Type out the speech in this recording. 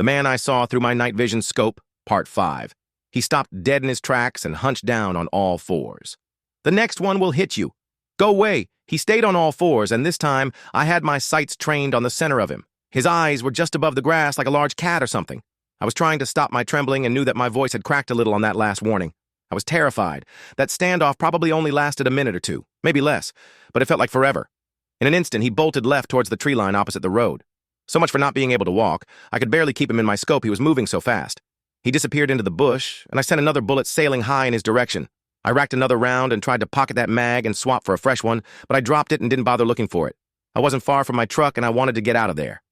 The man I saw through my night vision scope, Part 5. He stopped dead in his tracks and hunched down on all fours. The next one will hit you. Go away. He stayed on all fours, and this time I had my sights trained on the center of him. His eyes were just above the grass like a large cat or something. I was trying to stop my trembling and knew that my voice had cracked a little on that last warning. I was terrified. That standoff probably only lasted a minute or two, maybe less, but it felt like forever. In an instant, he bolted left towards the tree line opposite the road. So much for not being able to walk. I could barely keep him in my scope. He was moving so fast. He disappeared into the bush, and I sent another bullet sailing high in his direction. I racked another round and tried to pocket that mag and swap for a fresh one, but I dropped it and didn't bother looking for it. I wasn't far from my truck, and I wanted to get out of there.